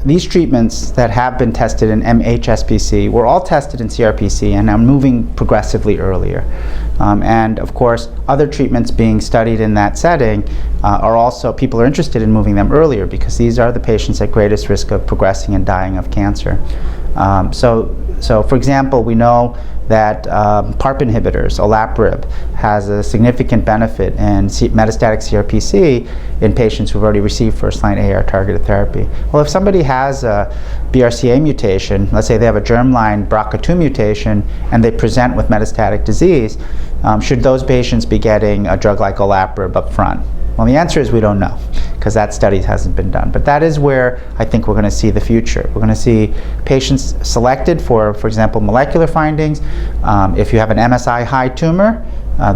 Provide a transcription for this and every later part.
these treatments that have been tested in MHSPC were all tested in CRPC and are moving progressively earlier. And of course, other treatments being studied in that setting are also, people are interested in moving them earlier because these are the patients at greatest risk of progressing and dying of cancer. So for example, we know that PARP inhibitors, olaparib, has a significant benefit in metastatic CRPC in patients who've already received first-line AR-targeted therapy. Well, if somebody has a BRCA mutation, let's say they have a germline BRCA2 mutation, and they present with metastatic disease, should those patients be getting a drug like olaparib up front? Well, the answer is we don't know, because that study hasn't been done. But that is where I think we're going to see the future. We're going to see patients selected for example, molecular findings. If you have an MSI high tumor,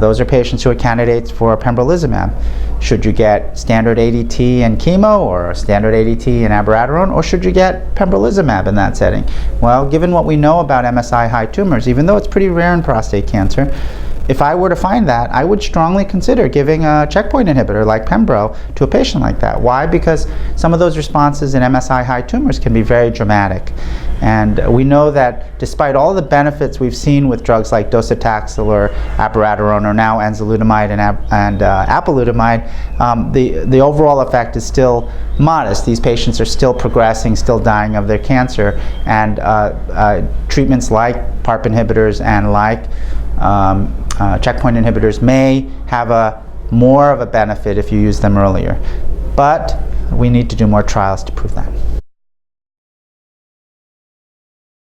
those are patients who are candidates for pembrolizumab. Should you get standard ADT and chemo, or standard ADT and abiraterone, or should you get pembrolizumab in that setting? Well, given what we know about MSI high tumors, even though it's pretty rare in prostate cancer, if I were to find that, I would strongly consider giving a checkpoint inhibitor like pembro to a patient like that. Why? Because some of those responses in MSI high tumors can be very dramatic. And we know that despite all the benefits we've seen with drugs like docetaxel or abiraterone, or now enzalutamide and apalutamide, the overall effect is still modest. These patients are still progressing, still dying of their cancer, and treatments like PARP inhibitors and like checkpoint inhibitors may have more of a benefit if you use them earlier. But we need to do more trials to prove that.